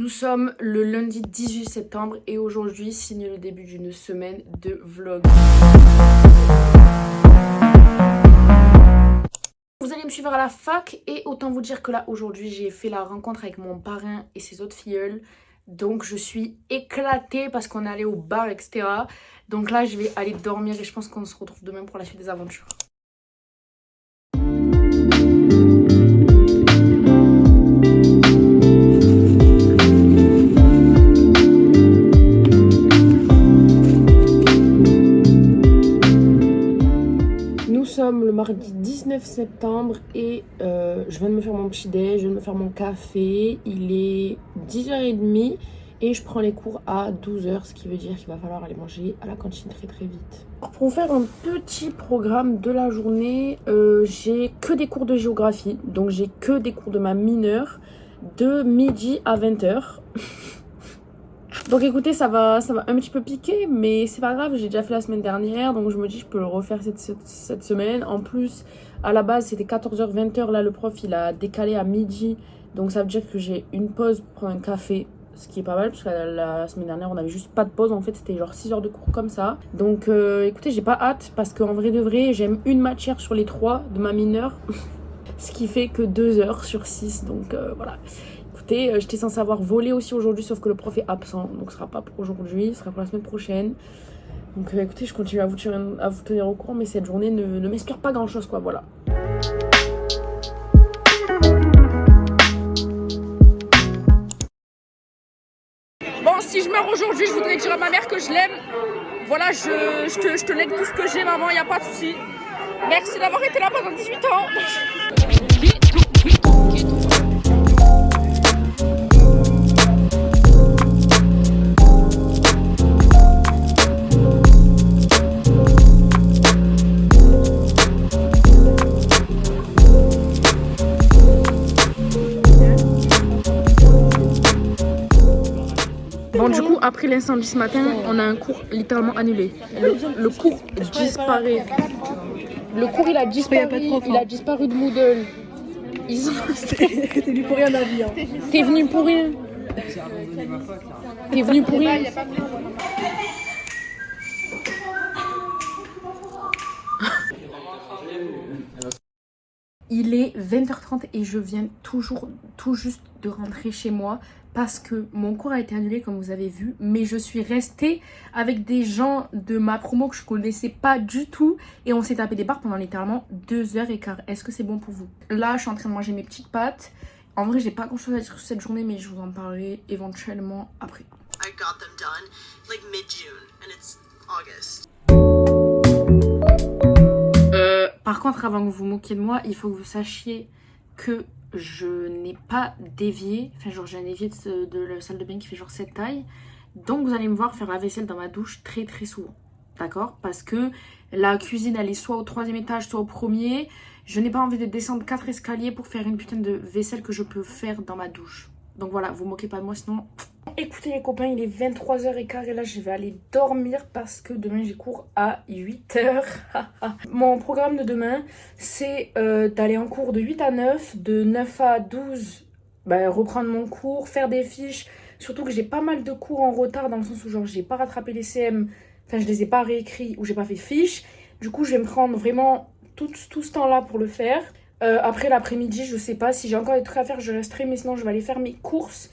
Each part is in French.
Nous sommes le lundi 18 septembre et aujourd'hui signe le début d'une semaine de vlog. Vous allez me suivre à la fac et autant vous dire que là aujourd'hui j'ai fait la rencontre avec mon parrain et ses autres filleuls. Donc je suis éclatée parce qu'on est allé au bar, etc. Donc là je vais aller dormir et je pense qu'on se retrouve demain pour la suite des aventures. Nous sommes le mardi 19 septembre et je viens de me faire mon petit déj, je viens de me faire mon café. Il est 10h30 et je prends les cours à 12h, ce qui veut dire qu'il va falloir aller manger à la cantine très vite. Pour vous faire un petit programme de la journée, j'ai que des cours de géographie, donc j'ai que des cours de ma mineure de midi à 20h. Donc écoutez, ça va un petit peu piquer, mais c'est pas grave, j'ai déjà fait la semaine dernière, donc je me dis je peux le refaire cette semaine. En plus, à la base c'était 14h, 20h, là le prof il a décalé à midi, donc ça veut dire que j'ai une pause pour prendre un café, ce qui est pas mal, parce que la semaine dernière on avait juste pas de pause, en fait c'était genre 6 heures de cours comme ça. Donc écoutez, j'ai pas hâte, parce qu'en vrai de vrai, j'aime une matière sur les 3 de ma mineure, ce qui fait que 2 heures sur 6, donc voilà. Écoutez, j'étais censée avoir volé aussi aujourd'hui, sauf que le prof est absent, donc ce sera pas pour aujourd'hui, ce sera pour la semaine prochaine. Donc écoutez, je continue à vous tenir au courant, mais cette journée ne m'inspire pas grand chose, quoi, voilà. Bon, si je meurs aujourd'hui, je voudrais dire à ma mère que je l'aime. Voilà, je te lègue tout ce que j'ai, maman, y a pas de souci. Merci d'avoir été là pendant 18 ans. Bon, du coup, après l'incendie ce matin, on a un cours littéralement annulé. Le cours disparaît. Le cours, il a disparu de Moodle. T'es venu pour rien dans la vie. Hein. T'es venu pour rien. T'es venu pour rien. Il est 20h30 et je viens tout juste de rentrer chez moi parce que mon cours a été annulé comme vous avez vu, mais je suis restée avec des gens de ma promo que je connaissais pas du tout et on s'est tapé des barres pendant littéralement 2h15. Est-ce que c'est bon pour vous? Là, je suis en train de manger mes petites pâtes. En vrai, j'ai pas grand chose à dire sur cette journée, mais je vous en parlerai éventuellement après. I got them done like mid-June and it's August. Par contre, avant que vous vous moquiez de moi, il faut que vous sachiez que je n'ai pas dévié. Enfin, genre, j'ai un évier de la salle de bain qui fait genre cette taille. Donc, vous allez me voir faire la vaisselle dans ma douche très souvent. D'accord? Parce que la cuisine, elle est soit au 3e étage, soit au 1er. Je n'ai pas envie de descendre 4 escaliers pour faire une putain de vaisselle que je peux faire dans ma douche. Donc voilà, vous moquez pas de moi, sinon... Écoutez les copains, il est 23h15 et là je vais aller dormir parce que demain j'ai cours à 8h. Mon programme de demain, c'est d'aller en cours de 8 à 9, de 9 à 12, reprendre mon cours, faire des fiches. Surtout que j'ai pas mal de cours en retard dans le sens où genre j'ai pas rattrapé les CM, enfin je les ai pas réécrits ou j'ai pas fait fiches. Du coup je vais me prendre vraiment tout ce temps-là pour le faire. Après l'après-midi, je sais pas si j'ai encore des trucs à faire, je resterai, mais sinon je vais aller faire mes courses.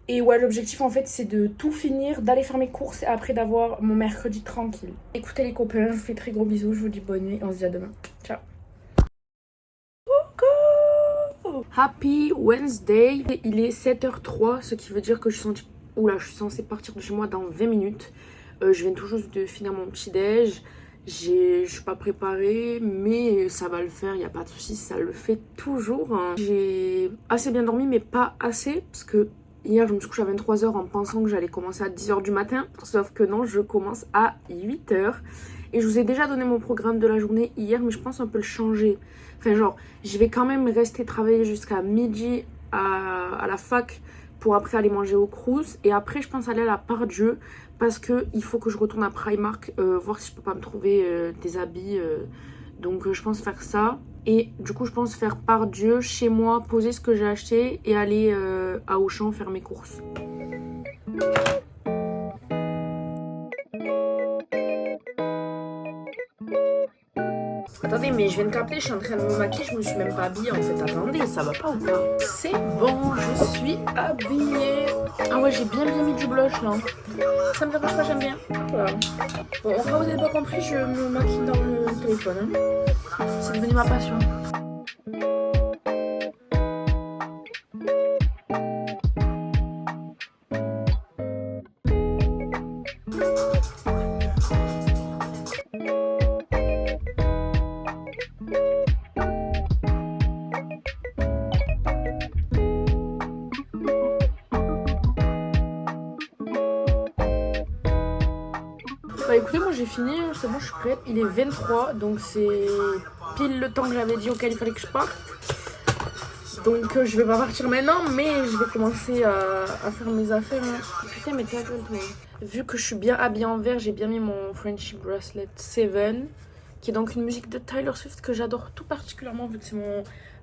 Et ouais, l'objectif en fait c'est de tout finir, d'aller faire mes courses et après d'avoir mon mercredi tranquille. Écoutez les copains, je vous fais très gros bisous, je vous dis bonne nuit, on se dit à demain. Ciao. Coucou! Happy Wednesday. Il est 7h03, ce qui veut dire que je suis censée partir de chez moi dans 20 minutes. Je viens tout juste de finir mon petit déj. Je suis pas préparée, mais ça va le faire, il n'y a pas de souci, ça le fait toujours. Hein. J'ai assez bien dormi, mais pas assez, parce que hier, je me suis couchée à 23h en pensant que j'allais commencer à 10h du matin. Sauf que non, je commence à 8h. Et je vous ai déjà donné mon programme de la journée hier, mais je pense qu'on peut le changer. Enfin, genre, je vais quand même rester travailler jusqu'à midi à la fac pour après aller manger au Crous. Et après, je pense aller à la Part-Dieu parce qu'il faut que je retourne à Primark voir si je peux pas me trouver des habits Donc je pense faire ça. Et du coup je pense faire par Dieu chez moi, poser ce que j'ai acheté et aller à Auchan faire mes courses. Attendez, mais je viens de capter, je suis en train de me maquiller, je me suis même pas habillée en fait. Attendez, ça va pas ou pas? C'est bon, je suis habillée. Ah ouais, j'ai bien mis du blush là. Ça me dérange pas, j'aime bien. Voilà. Bon, en vrai, vous n'avez pas compris, je me maquille dans le téléphone. Hein. C'est devenu ma passion. Bah écoutez, moi j'ai fini, c'est bon, je suis prête. Il est 23, donc c'est pile le temps que j'avais dit auquel il fallait que je parte. Donc je vais pas partir maintenant, mais je vais commencer à faire mes affaires. Hein. Putain, mais t'as toi. Vu que je suis bien habillée en vert, j'ai bien mis mon Friendship Bracelet 7, qui est donc une musique de Taylor Swift que j'adore tout particulièrement, vu que c'est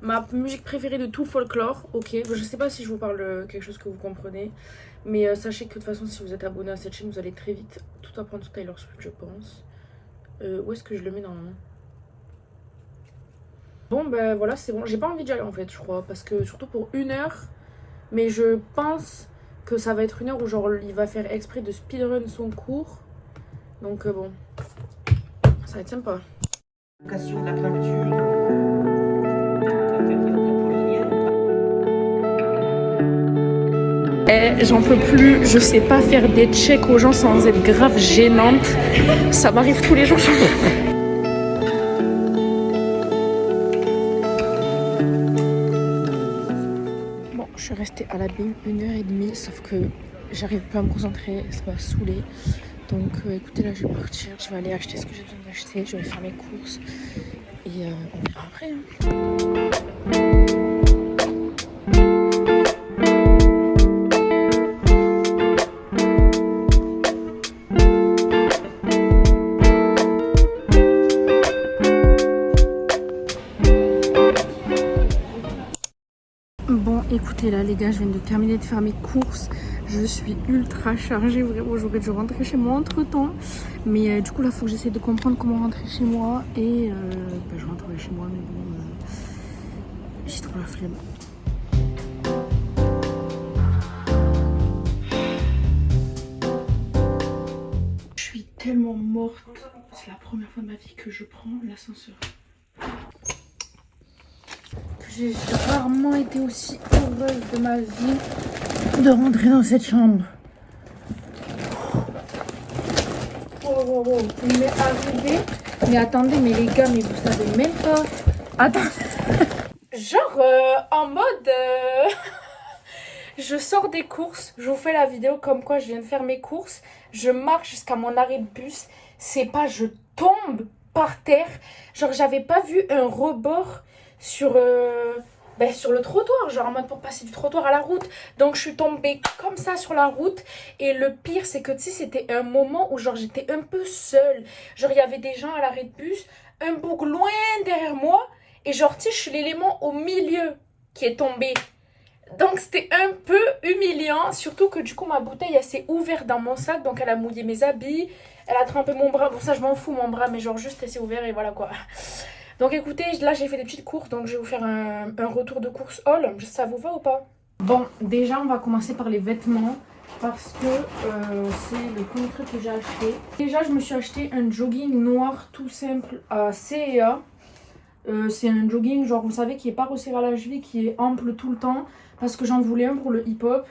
ma musique préférée de tout folklore. Ok, je sais pas si je vous parle quelque chose que vous comprenez, mais sachez que de toute façon, si vous êtes abonné à cette chaîne, vous allez très vite tout apprendre sur Taylor Swift, je pense. Où est-ce que je le mets normalement? Bon, ben voilà, c'est bon. J'ai pas envie d'y aller en fait, je crois, parce que surtout pour 1 heure, mais je pense que ça va être 1 heure où genre il va faire exprès de speedrun son cours. Donc bon, ça va être sympa. De la peinture. J'en peux plus, je sais pas faire des checks aux gens sans être grave gênante. Ça m'arrive tous les jours. Bon, je suis restée à la BU 1h30, sauf que j'arrive pas à me concentrer, ça m'a saoulée. Donc écoutez, là je vais partir, je vais aller acheter ce que j'ai besoin d'acheter, je vais faire mes courses et on verra après. Hein. Bon, écoutez, là les gars, je viens de terminer de faire mes courses. Je suis ultra chargée, vraiment, j'aurais dû rentrer chez moi entre temps. Mais du coup, là, il faut que j'essaie de comprendre comment rentrer chez moi. Et je rentrerai chez moi, mais bon, j'ai trop la flemme. Je suis tellement morte. C'est la première fois de ma vie que je prends l'ascenseur. J'ai rarement été aussi heureuse de ma vie de rentrer dans cette chambre. Oh, il m'est arrivé. Mais attendez, mais les gars, mais vous savez même pas. Attends. Genre en mode... je sors des courses, je vous fais la vidéo comme quoi je viens de faire mes courses. Je marche jusqu'à mon arrêt de bus. C'est pas, je tombe par terre. Genre j'avais pas vu un rebord sur le trottoir, genre en mode pour passer du trottoir à la route. Donc je suis tombée comme ça sur la route. Et le pire c'est que tu sais, c'était un moment où genre j'étais un peu seule. Genre il y avait des gens à l'arrêt de bus, un bouc loin derrière moi. Et genre tu sais, je suis l'élément au milieu qui est tombé. Donc c'était un peu humiliant. Surtout que du coup ma bouteille elle s'est ouverte dans mon sac. Donc elle a mouillé mes habits, elle a trempé mon bras. Bon ça je m'en fous mon bras, mais genre juste elle s'est ouverte et voilà quoi. Donc écoutez, là j'ai fait des petites courses, donc je vais vous faire un retour de course haul. Ça vous va ou pas? Bon, déjà on va commencer par les vêtements, parce que c'est le premier truc que j'ai acheté. Déjà je me suis acheté un jogging noir tout simple à C&A. C'est un jogging genre vous savez qui est pas resserré à la cheville, qui est ample tout le temps, parce que j'en voulais un pour le hip-hop.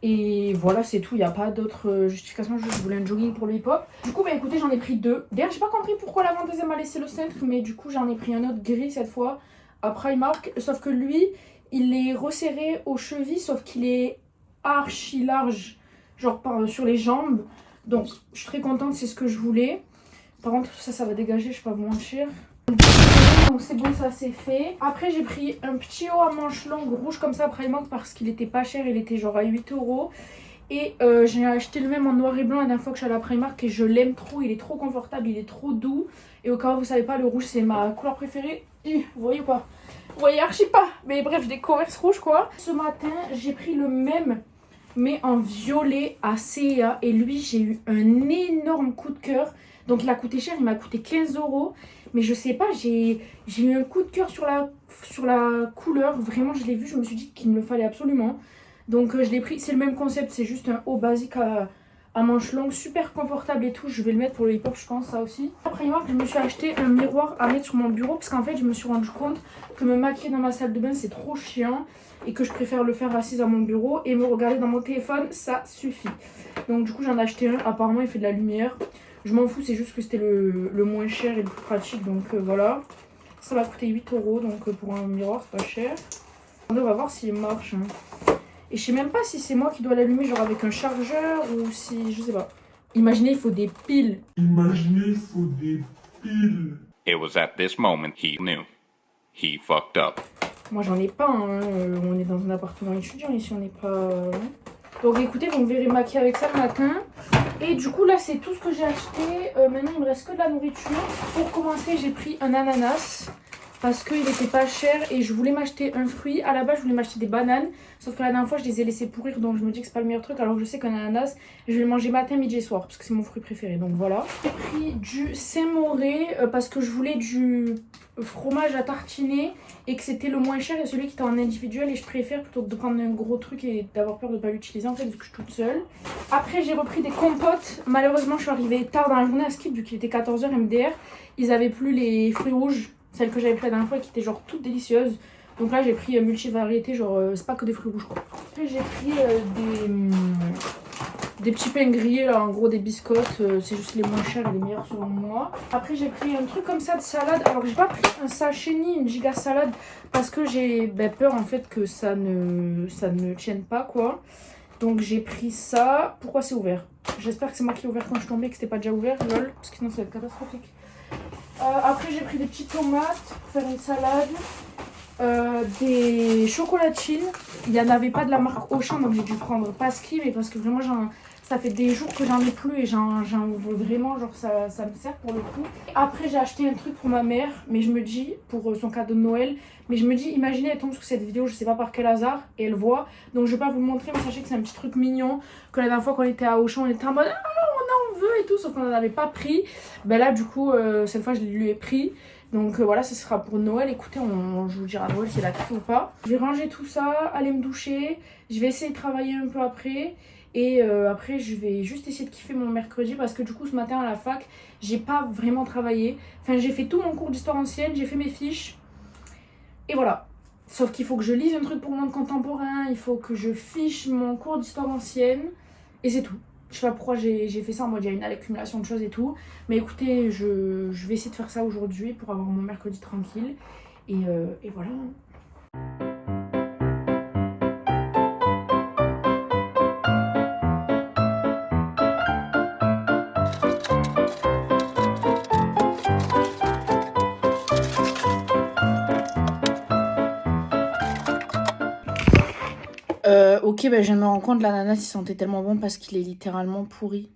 Et voilà, c'est tout, il n'y a pas d'autre justification, je voulais un jogging pour le hip-hop. Du coup, bah écoutez, j'en ai pris 2. D'ailleurs, j'ai pas compris pourquoi la vendeuse m'a laissé le centre, mais du coup, j'en ai pris un autre gris cette fois, à Primark. Sauf que lui, il est resserré aux chevilles, sauf qu'il est archi large, genre sur les jambes. Donc, je suis très contente, c'est ce que je voulais. Par contre, ça va dégager, je vais pas vous mentir. Donc c'est bon, ça c'est fait. Après j'ai pris un petit haut à manches longues rouge comme ça à Primark parce qu'il était pas cher, il était genre à 8 €. Et j'ai acheté le même en noir et blanc la dernière fois que je suis allée à Primark et je l'aime trop, il est trop confortable, il est trop doux. Et au cas où vous savez pas, le rouge c'est ma couleur préférée. Vous voyez quoi? Vous voyez archi pas. Mais bref, j'ai des Converse rouges quoi. Ce matin, j'ai pris le même mais en violet à C&A et lui j'ai eu un énorme coup de cœur. Donc il a coûté cher, il m'a coûté 15 €. Mais je sais pas, j'ai eu un coup de cœur sur la couleur. Vraiment, je l'ai vu, je me suis dit qu'il me le fallait absolument. Donc je l'ai pris, c'est le même concept, c'est juste un haut basique à manches longues, super confortable et tout. Je vais le mettre pour le hip-hop, je pense, ça aussi. Après, je me suis acheté un miroir à mettre sur mon bureau parce qu'en fait, je me suis rendu compte que me maquiller dans ma salle de bain, c'est trop chiant et que je préfère le faire assise à mon bureau et me regarder dans mon téléphone, ça suffit. Donc du coup, j'en ai acheté un. Apparemment, il fait de la lumière. Je m'en fous, c'est juste que c'était le moins cher et le plus pratique. Donc voilà. Ça m'a coûté 8 €. Donc pour un miroir, c'est pas cher. On va voir s'il marche. Et je sais même pas si c'est moi qui dois l'allumer, genre avec un chargeur ou si. Je sais pas. Imaginez, il faut des piles. It was at this moment he knew. He fucked up. Moi j'en ai pas, hein. On est dans un appartement étudiant ici, on n'est pas. Donc écoutez, vous me verrez maquiller avec ça le matin. Et du coup là c'est tout ce que j'ai acheté. Maintenant il me reste que de la nourriture. Pour commencer j'ai pris un ananas. Parce qu'il était pas cher et je voulais m'acheter un fruit. À la base je voulais m'acheter des bananes. Sauf que la dernière fois je les ai laissés pourrir. Donc je me dis que c'est pas le meilleur truc. Alors que je sais qu'un ananas je vais le manger matin, midi et soir. Parce que c'est mon fruit préféré. Donc voilà. J'ai pris du Saint-Moré parce que je voulais du fromage à tartiner. Et que c'était le moins cher et celui qui était en individuel. Et je préfère plutôt que de prendre un gros truc et d'avoir peur de ne pas l'utiliser en fait vu que je suis toute seule. Après j'ai repris des compotes. Malheureusement je suis arrivée tard dans la journée à Skip vu qu'il était 14 h MDR. Ils avaient plus les fruits rouges. Celles que j'avais pris la dernière fois qui étaient genre toutes délicieuses. Donc là j'ai pris multivariété, genre c'est pas que des fruits rouges quoi. Après j'ai pris des petits pains grillés là, en gros des biscottes. C'est juste les moins chers et les meilleurs selon moi. Après j'ai pris un truc comme ça de salade. Alors j'ai pas pris un sachet ni une giga salade parce que j'ai peur en fait que ça ne tienne pas quoi. Donc j'ai pris ça. Pourquoi c'est ouvert? J'espère que c'est moi qui ai ouvert quand je suis tombée et que c'était pas déjà ouvert, lol. Parce que sinon ça va être catastrophique. Après j'ai pris des petites tomates pour faire une salade, des chocolatines. Il n'y en avait pas de la marque Auchan donc j'ai dû prendre Pasqui mais parce que vraiment ça fait des jours que j'en ai plus et j'en veux vraiment, genre ça me sert pour le coup. Après j'ai acheté un truc pour ma mère mais je me dis, pour son cadeau de Noël, mais je me dis imaginez elle tombe sur cette vidéo, je sais pas par quel hasard et elle voit. Donc je vais pas vous le montrer mais sachez que c'est un petit truc mignon que la dernière fois qu'on était à Auchan on était en mode on veut et tout sauf qu'on n'en avait pas pris. Ben là du coup cette fois je lui ai pris. Donc voilà, ça sera pour Noël. Écoutez, je vous dirai à Noël si elle a pris ou pas. Je vais ranger tout ça, aller me doucher. Je vais essayer de travailler un peu après. Et après je vais juste essayer de kiffer mon mercredi parce que du coup ce matin à la fac j'ai pas vraiment travaillé. Enfin j'ai fait tout mon cours d'histoire ancienne, j'ai fait mes fiches. Et voilà. Sauf qu'il faut que je lise un truc pour le monde contemporain. Il faut que je fiche mon cours d'histoire ancienne. Et c'est tout. Je sais pas pourquoi j'ai fait ça en mode il y a une accumulation de choses et tout. Mais écoutez, je vais essayer de faire ça aujourd'hui pour avoir mon mercredi tranquille. Et voilà. Ok, je viens de me rendre compte, l'ananas il sentait tellement bon parce qu'il est littéralement pourri.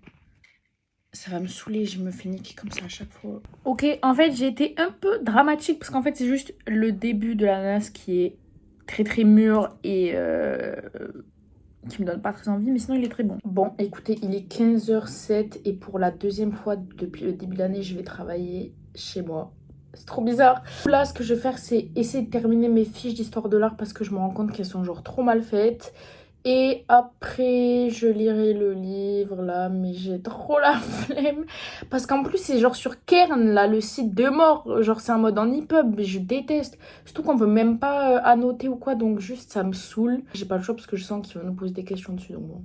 Ça va me saouler, je me fais niquer comme ça à chaque fois. Ok, en fait j'ai été un peu dramatique parce qu'en fait c'est juste le début de l'ananas qui est très très mûr et qui me donne pas très envie, mais sinon il est très bon. Bon, écoutez, il est 15h07 et pour la deuxième fois depuis le début de l'année, je vais travailler chez moi. C'est trop bizarre. Là, ce que je vais faire, c'est essayer de terminer mes fiches d'histoire de l'art parce que je me rends compte qu'elles sont genre trop mal faites. Et après, je lirai le livre là, mais j'ai trop la flemme. Parce qu'en plus, c'est genre sur Cairn, là, le site de mort. Genre, c'est un mode en EPUB, mais je déteste. Surtout qu'on peut même pas annoter ou quoi, donc juste, ça me saoule. J'ai pas le choix parce que je sens qu'il va nous poser des questions dessus, donc bon.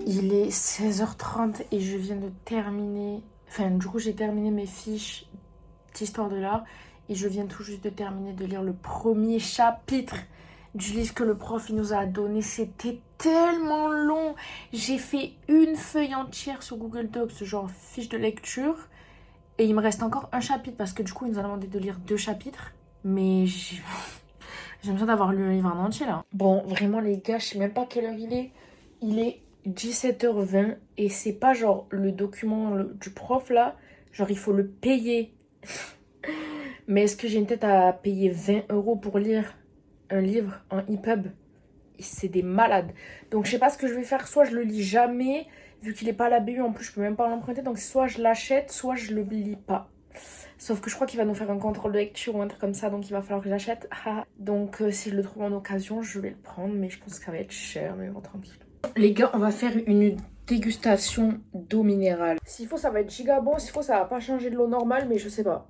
Il est 16h30 et je viens de terminer, du coup j'ai terminé mes fiches d'histoire de l'art et je viens tout juste de terminer de lire le premier chapitre du livre que le prof il nous a donné. C'était tellement long. J'ai fait une feuille entière sur Google Docs, genre fiche de lecture. Et il me reste encore un chapitre parce que du coup, il nous a demandé de lire 2 chapitres. Mais j'ai besoin d'avoir lu le livre en entier là. Bon, vraiment les gars, je sais même pas quelle heure il est. Il est 17h20 et c'est pas genre le document du prof là. Genre il faut le payer. Mais est-ce que j'ai une tête à payer 20 € pour lire un livre en EPUB? C'est des malades. Donc je sais pas ce que je vais faire. Soit je le lis jamais, vu qu'il est pas à la BU, en plus je peux même pas l'emprunter. Donc soit je l'achète, soit je le lis pas. Sauf que je crois qu'il va nous faire un contrôle de lecture ou un truc comme ça, donc il va falloir que j'achète. Donc si je le trouve en occasion, je vais le prendre, mais je pense que ça va être cher, mais bon, tranquille. Les gars, on va faire une dégustation d'eau minérale. S'il faut, ça va être giga bon. S'il faut, ça va pas changer de l'eau normale, mais je sais pas.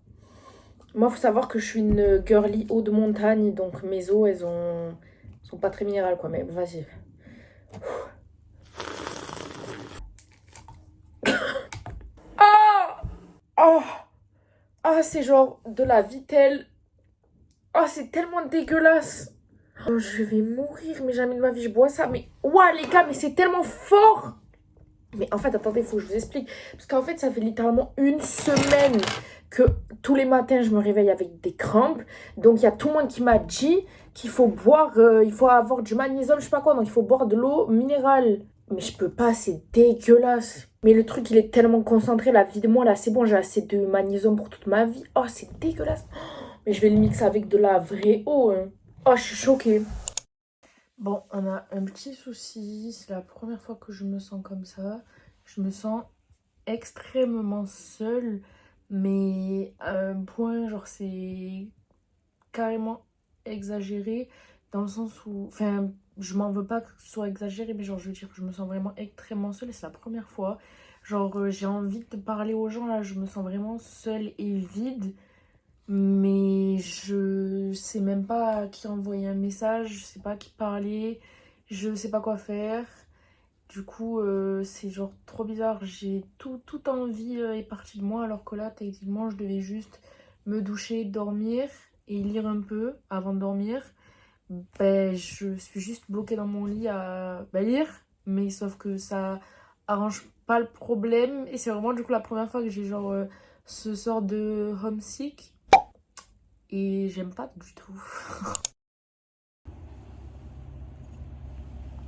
Moi, faut savoir que je suis une girly eau de montagne, donc mes eaux, elles sont pas très minérales, quoi, mais vas-y. Ah oh ah, c'est genre de la vitelle. Ah, c'est tellement dégueulasse. Oh, je vais mourir, mais jamais de ma vie je bois ça. Mais ouah, les gars, mais c'est tellement fort. Mais en fait, attendez, il faut que je vous explique. Parce qu'en fait, ça fait littéralement une semaine que tous les matins, je me réveille avec des crampes. Donc, il y a tout le monde qui m'a dit qu'il faut boire, il faut avoir du magnésium, je sais pas quoi. Donc, il faut boire de l'eau minérale. Mais je peux pas, c'est dégueulasse. Mais le truc, il est tellement concentré, la vie de moi, là, c'est bon, j'ai assez de magnésium pour toute ma vie. Oh, c'est dégueulasse. Mais je vais le mixer avec de la vraie eau. Hein. Oh, je suis choquée. Bon, on a un petit souci. C'est la première fois que je me sens comme ça. Je me sens extrêmement seule. Mais à un point, genre, c'est carrément exagéré. Dans le sens où... Enfin, je m'en veux pas que ce soit exagéré. Mais genre, je veux dire que je me sens vraiment extrêmement seule. Et c'est la première fois. Genre, j'ai envie de parler aux gens, là. Je me sens vraiment seule et vide. Mais je sais même pas à qui envoyer un message, je sais pas à qui parler, je sais pas quoi faire. Du coup, c'est genre trop bizarre. J'ai toute envie est partie de moi, alors que là, techniquement, je devais juste me doucher, dormir et lire un peu avant de dormir. Ben, je suis juste bloquée dans mon lit à lire, mais sauf que ça arrange pas le problème. Et c'est vraiment du coup la première fois que j'ai genre ce sort de homesick. Et j'aime pas du tout.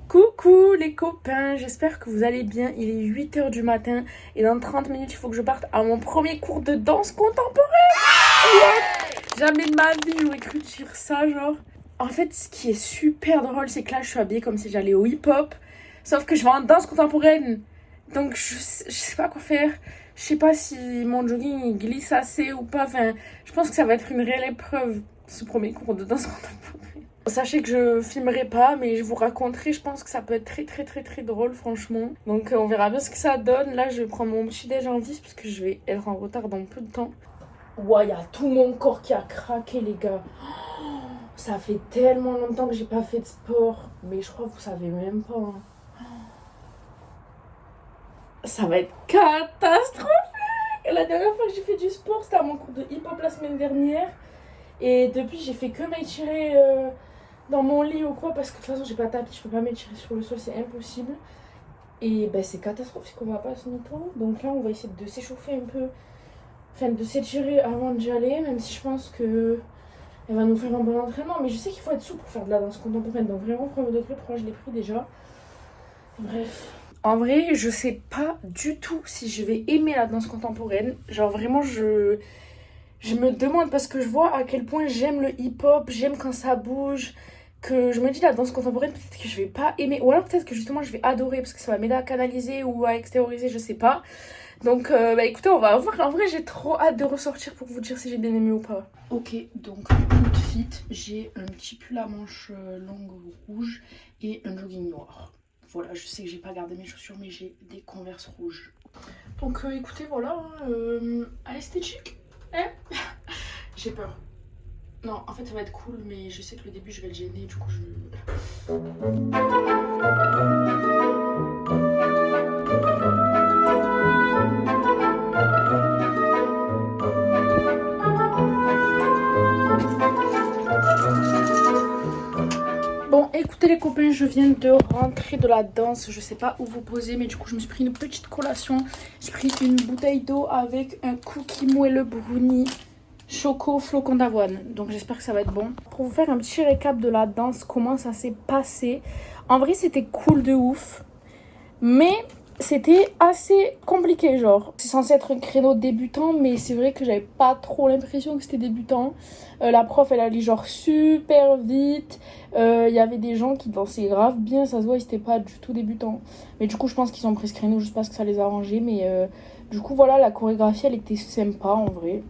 Coucou les copains, j'espère que vous allez bien. Il est 8h du matin et dans 30 minutes, il faut que je parte à mon premier cours de danse contemporaine. Ouais. Jamais de ma vie j'aurais cru dire ça, genre. En fait, ce qui est super drôle, c'est que là, je suis habillée comme si j'allais au hip-hop. Sauf que je vais en danse contemporaine. Donc, je sais pas quoi faire. Je sais pas si mon jogging il glisse assez ou pas. Enfin, je pense que ça va être une réelle épreuve, ce premier cours de danse contemporaine. Sachez que je filmerai pas, mais je vous raconterai. Je pense que ça peut être très drôle, franchement. Donc, on verra bien ce que ça donne. Là, je vais prendre mon petit déj en 10 parce que je vais être en retard dans peu de temps. Ouah, il y a tout mon corps qui a craqué, les gars. Oh, ça fait tellement longtemps que j'ai pas fait de sport. Mais je crois que vous savez même pas. Hein. Ça va être catastrophique. La dernière fois que j'ai fait du sport, c'était à mon cours de hip-hop la semaine dernière. Et depuis, j'ai fait que m'étirer dans mon lit ou quoi. Parce que de toute façon, j'ai pas de tapis, je peux pas m'étirer sur le sol, c'est impossible. Et ben, c'est catastrophique, on va pas se mytho. Donc là, on va essayer de s'échauffer un peu. Enfin, de s'étirer avant d'y aller. Même si je pense que elle va nous faire un bon entraînement. Mais je sais qu'il faut être souple pour faire de la danse contemporaine. Donc vraiment, premier degré, pourquoi je l'ai pris déjà. Bref. En vrai, je sais pas du tout si je vais aimer la danse contemporaine. Genre vraiment, je me demande parce que je vois à quel point j'aime le hip-hop, j'aime quand ça bouge, que je me dis la danse contemporaine, peut-être que je vais pas aimer. Ou alors peut-être que justement je vais adorer parce que ça va m'aider à canaliser ou à extérioriser, je sais pas. Donc écoutez, on va voir. En vrai, j'ai trop hâte de ressortir pour vous dire si j'ai bien aimé ou pas. Ok, donc tout fit, j'ai un petit pull à manches longue rouge et un jogging noir. Voilà, je sais que j'ai pas gardé mes chaussures, mais j'ai des Converse rouges. Donc écoutez, voilà, à l'esthétique, hein. J'ai peur. Non, en fait ça va être cool, mais je sais que le début je vais le gêner, du coup je... copains, je viens de rentrer de la danse. Je sais pas où vous poser, mais du coup, je me suis pris une petite collation. J'ai pris une bouteille d'eau avec un cookie moelleux brownie choco flocon d'avoine. Donc, j'espère que ça va être bon. Pour vous faire un petit récap de la danse, comment ça s'est passé. En vrai, c'était cool de ouf. Mais c'était assez compliqué, genre. C'est censé être un créneau débutant, mais c'est vrai que j'avais pas trop l'impression que c'était débutant. La prof, elle allait genre super vite. Il y avait des gens qui dansaient grave bien, ça se voit, ils étaient pas du tout débutants. Mais du coup, je pense qu'ils ont pris ce créneau juste parce que ça les a arrangés. Mais du coup, voilà, la chorégraphie, elle était sympa en vrai.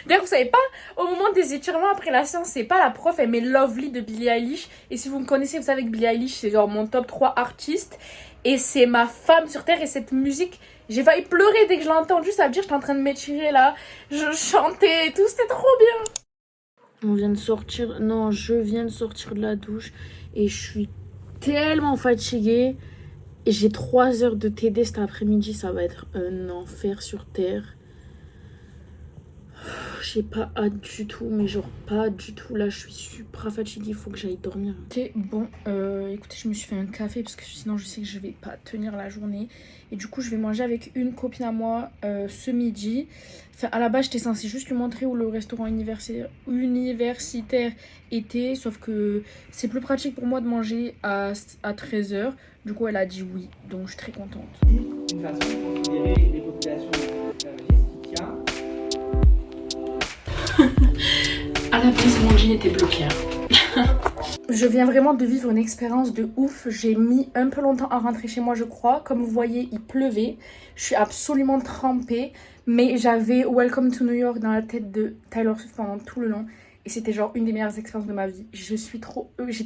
D'ailleurs, vous savez pas, au moment des étirements après la séance, c'est pas la prof, elle met Lovely de Billie Eilish. Et si vous me connaissez, vous savez que Billie Eilish, c'est genre mon top 3 artistes. Et c'est ma femme sur terre. Et cette musique, j'ai failli pleurer dès que je l'ai entendue. Ça veut dire que j'étais en train de m'étirer là. Je chantais et tout, c'était trop bien. On vient de sortir, non, je viens de sortir de la douche. Et je suis tellement fatiguée. Et j'ai 3 heures de TD cet après-midi. Ça va être un enfer sur terre. J'ai pas hâte du tout, mais genre pas du tout. Là, je suis super fatiguée, il faut que j'aille dormir. Ok, bon, écoutez, je me suis fait un café parce que sinon je sais que je vais pas tenir la journée. Et du coup, je vais manger avec une copine à moi ce midi. Enfin, à la base, j'étais censée juste lui montrer où le restaurant universitaire était. Sauf que c'est plus pratique pour moi de manger à 13h. Du coup, elle a dit oui, donc je suis très contente. Une façon de considérer les populations Gestica. À la base, mon jean était bloqué. Je viens vraiment de vivre une expérience de ouf. J'ai mis un peu longtemps à rentrer chez moi, je crois. Comme vous voyez, il pleuvait. Je suis absolument trempée. Mais j'avais Welcome to New York dans la tête de Taylor Swift pendant tout le long. Et c'était genre une des meilleures expériences de ma vie. J'étais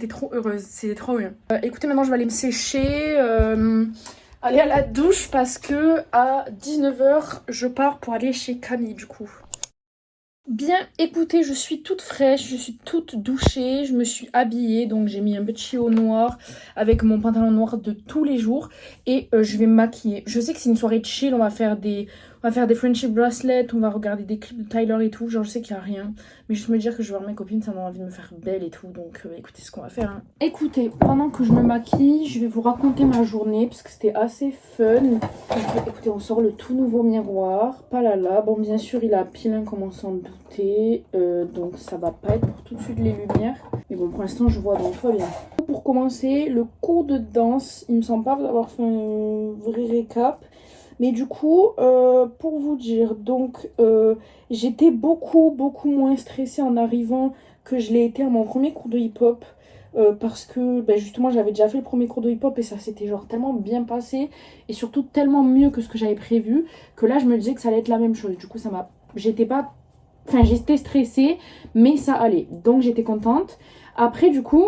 trop heureuse. C'était trop bien. Écoutez, maintenant, je vais aller me sécher. Aller à la douche parce que à 19h, je pars pour aller chez Camille, du coup. Bien, écoutez, je suis toute fraîche, je suis toute douchée, je me suis habillée, donc j'ai mis un petit haut noir avec mon pantalon noir de tous les jours et je vais me maquiller. Je sais que c'est une soirée chill, on va faire des friendship bracelets, on va regarder des clips de Tyler et tout, genre je sais qu'il n'y a rien, mais juste me dire que je vais voir mes copines, ça m'a envie de me faire belle et tout, donc écoutez ce qu'on va faire. Hein. Écoutez, pendant que je me maquille, je vais vous raconter ma journée parce que c'était assez fun. Donc, écoutez, on sort le tout nouveau miroir, pas là. Bon, bien sûr, il a pile, hein, comme on s'en doutait, donc ça va pas être pour tout de suite les lumières. Mais bon, pour l'instant, je vois donc tout va bien. Pour commencer, le cours de danse, il me semble pas avoir fait un vrai récap. Mais du coup, pour vous dire, donc j'étais beaucoup moins stressée en arrivant que je l'ai été à mon premier cours de hip-hop. Parce que justement j'avais déjà fait le premier cours de hip-hop et ça s'était genre tellement bien passé et surtout tellement mieux que ce que j'avais prévu que là je me disais que ça allait être la même chose. Du coup j'étais stressée mais ça allait, donc j'étais contente. Après du coup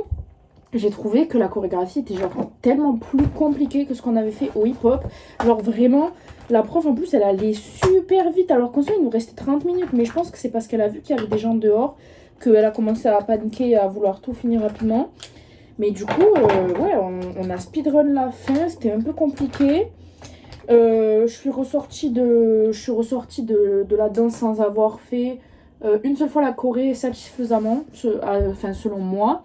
j'ai trouvé que la chorégraphie était genre tellement plus compliquée que ce qu'on avait fait au hip-hop. Genre vraiment, la prof en plus elle allait super vite alors qu'en soi il nous restait 30 minutes. Mais je pense que c'est parce qu'elle a vu qu'il y avait des gens dehors qu'elle a commencé à paniquer et à vouloir tout finir rapidement. Mais du coup, ouais, on a speedrun la fin, c'était un peu compliqué. Je suis ressortie de la danse sans avoir fait une seule fois la choré satisfaisamment, selon moi.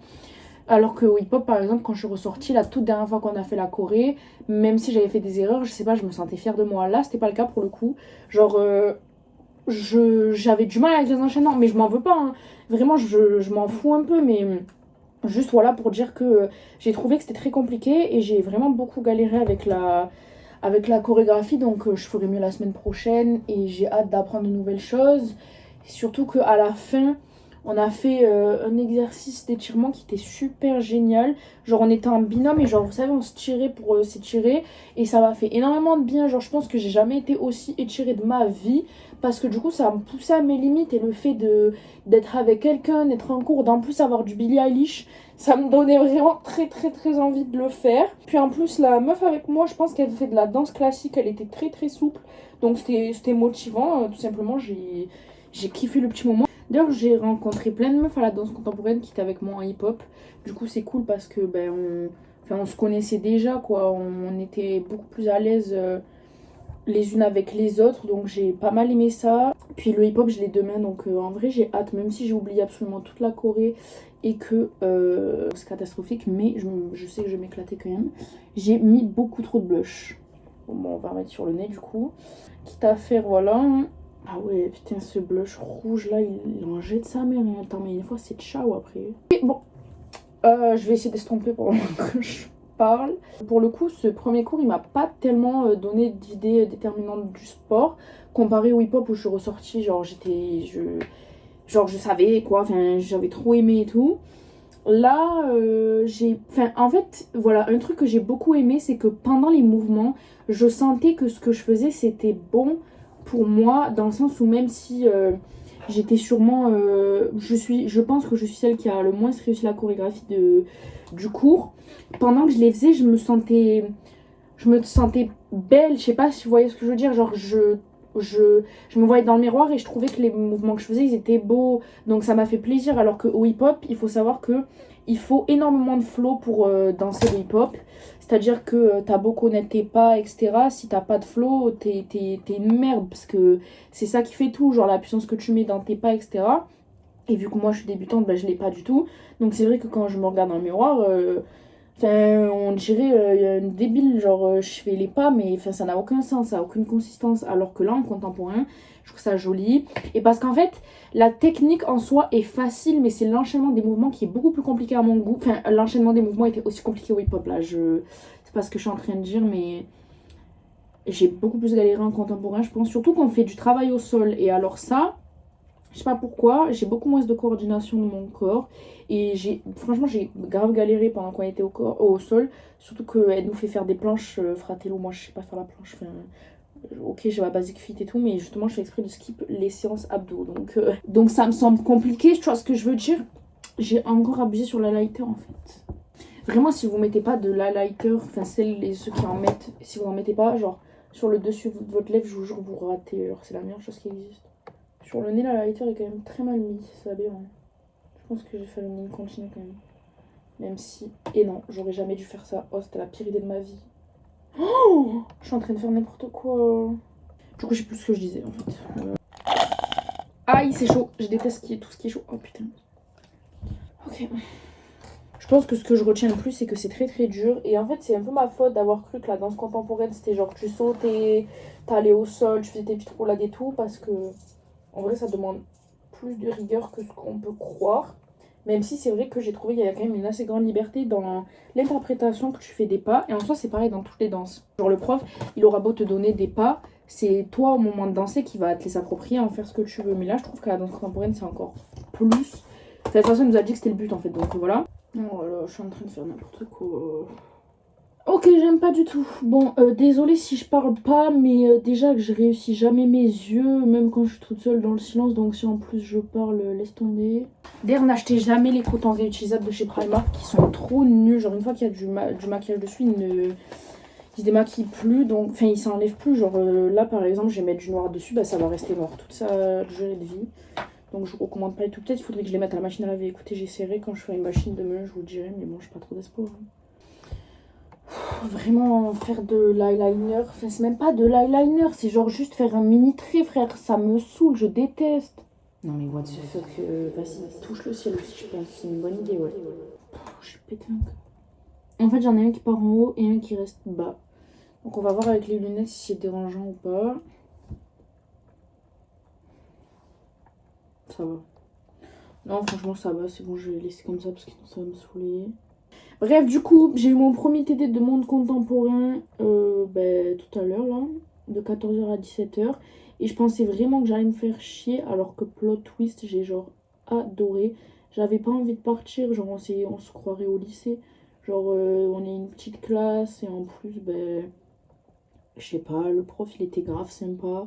Alors que au hip-hop, par exemple, quand je suis ressortie, la toute dernière fois qu'on a fait la choré, même si j'avais fait des erreurs, je sais pas, je me sentais fière de moi. Là, c'était pas le cas pour le coup. Genre, j'avais du mal avec les enchaînements, mais je m'en veux pas. Hein. Vraiment, je m'en fous un peu, mais juste voilà pour dire que j'ai trouvé que c'était très compliqué et j'ai vraiment beaucoup galéré avec la chorégraphie. Donc, je ferai mieux la semaine prochaine et j'ai hâte d'apprendre de nouvelles choses. Surtout qu'à la fin, on a fait un exercice d'étirement qui était super génial. Genre on était en binôme et genre vous savez on se tirait pour s'étirer. Et ça m'a fait énormément de bien. Genre je pense que j'ai jamais été aussi étirée de ma vie. Parce que du coup ça me poussait à mes limites. Et le fait d'être avec quelqu'un, d'être en cours, d'en plus avoir du Billie Eilish, ça me donnait vraiment très envie de le faire. Puis en plus la meuf avec moi, je pense qu'elle fait de la danse classique. Elle était très souple. Donc c'était motivant. Tout simplement j'ai kiffé le petit moment. D'ailleurs, j'ai rencontré plein de meufs à la danse contemporaine qui étaient avec moi en hip-hop. Du coup, c'est cool parce que on se connaissait déjà, quoi. On était beaucoup plus à l'aise les unes avec les autres. Donc, j'ai pas mal aimé ça. Puis le hip-hop, je l'ai demain, donc en vrai, j'ai hâte, même si j'ai oublié absolument toute la Corée et que c'est catastrophique, mais je sais que je vais m'éclater quand même. J'ai mis beaucoup trop de blush. Bon, on va remettre sur le nez du coup. Quitte à faire, voilà. Ah ouais, putain, ce blush rouge là, il en jette sa mère. Attends, mais une fois, c'est ciao après. Et bon, je vais essayer d'estomper pendant que je parle. Pour le coup, ce premier cours, il m'a pas tellement donné d'idées déterminantes du sport. Comparé au hip-hop où je suis ressortie, genre je savais quoi, enfin j'avais trop aimé et tout. Là, en fait, voilà, un truc que j'ai beaucoup aimé, c'est que pendant les mouvements, je sentais que ce que je faisais, c'était bon pour moi, dans le sens où même si j'étais sûrement, je pense que je suis celle qui a le moins réussi la chorégraphie du cours. Pendant que je les faisais, je me sentais belle, je sais pas si vous voyez ce que je veux dire, genre je me voyais dans le miroir et je trouvais que les mouvements que je faisais, ils étaient beaux. Donc ça m'a fait plaisir. Alors qu'au hip-hop, il faut savoir que il faut énormément de flow pour danser le hip-hop. C'est-à-dire que t'as beau connaître tes pas, etc. Si t'as pas de flow, t'es une merde. Parce que c'est ça qui fait tout. Genre la puissance que tu mets dans tes pas, etc. Et vu que moi je suis débutante, bah, je l'ai pas du tout. Donc c'est vrai que quand je me regarde dans le miroir... on dirait une débile, genre je fais les pas, mais ça n'a aucun sens, ça n'a aucune consistance. Alors que là, en contemporain, je trouve ça joli. Et parce qu'en fait, la technique en soi est facile, mais c'est l'enchaînement des mouvements qui est beaucoup plus compliqué à mon goût. Enfin, l'enchaînement des mouvements était aussi compliqué au hip-hop, là. C'est pas ce que je suis en train de dire, mais j'ai beaucoup plus galéré en contemporain, je pense. Surtout qu'on fait du travail au sol. Et alors ça, je sais pas pourquoi, j'ai beaucoup moins de coordination de mon corps. Et franchement, j'ai grave galéré pendant qu'on était au sol. Surtout qu'elle nous fait faire des planches, Fratello. Moi, je sais pas faire la planche. Enfin, ok, j'ai ma basic fit et tout, mais justement, je fais exprès de skip les séances abdos. Donc ça me semble compliqué. Tu vois ce que je veux dire? J'ai encore abusé sur l'highlighter en fait. Vraiment, si vous mettez pas de l'highlighter, enfin, ceux qui en mettent, si vous en mettez pas, genre sur le dessus de votre lèvre, je vous jure, vous ratez. Genre, c'est la meilleure chose qui existe. Sur le nez, l'highlighter est quand même très mal mis. Ça aberrant. Je pense que j'ai fait une ligne continue quand même. Même si... Et non, j'aurais jamais dû faire ça. Oh, c'était la pire idée de ma vie. Oh, je suis en train de faire n'importe quoi. Du coup, je sais plus ce que je disais en fait. Aïe, c'est chaud. Je déteste tout ce qui est chaud. Oh putain. Ok. Je pense que ce que je retiens le plus, c'est que c'est très très dur. Et en fait, c'est un peu ma faute d'avoir cru que la danse contemporaine, c'était genre tu sautais, t'allais au sol, tu faisais tes petites roulades et tout. Parce que, en vrai, ça demande plus de rigueur que ce qu'on peut croire. Même si c'est vrai que j'ai trouvé qu'il y a quand même une assez grande liberté dans l'interprétation que tu fais des pas. Et en soi, c'est pareil dans toutes les danses. Genre le prof, il aura beau te donner des pas, c'est toi au moment de danser qui va te les approprier, en faire ce que tu veux. Mais là, je trouve qu'à la danse contemporaine, c'est encore plus. De toute façon, il nous a dit que c'était le but en fait. Donc voilà. Oh là, je suis en train de faire n'importe quoi. Ok, j'aime pas du tout. Bon, désolée si je parle pas, mais déjà que je réussis jamais mes yeux, même quand je suis toute seule dans le silence, donc si en plus je parle, laisse tomber. D'ailleurs, n'achetez jamais les cotons réutilisables de chez Primark qui sont trop nuls. Genre une fois qu'il y a du maquillage dessus, ils se démaquillent plus, donc enfin ils s'enlèvent plus. Genre là par exemple, je vais mettre du noir dessus, bah ça va rester noir toute sa durée de vie. Donc je vous recommande pas et tout. Peut-être il faudrait que je les mette à la machine à laver. Écoutez, j'essaierai quand je ferai une machine demain, je vous le dirai, mais bon, j'ai pas trop d'espoir. Vraiment faire de l'eyeliner, enfin c'est même pas de l'eyeliner, c'est genre juste faire un mini trait frère, ça me saoule, je déteste. Non mais what the fuck, vas-y, touche le ciel aussi je pense, c'est une bonne idée ouais. Je suis pété un peu. En fait j'en ai un qui part en haut et un qui reste bas. Donc on va voir avec les lunettes si c'est dérangeant ou pas. Ça va. Non franchement ça va, c'est bon je vais laisser comme ça parce que ça va me saouler. Bref, du coup, j'ai eu mon premier TD de monde contemporain tout à l'heure, là, de 14h à 17h. Et je pensais vraiment que j'allais me faire chier, alors que plot twist, j'ai genre adoré. J'avais pas envie de partir, genre on se croirait au lycée. Genre on est une petite classe et en plus, je sais pas, le prof il était grave sympa.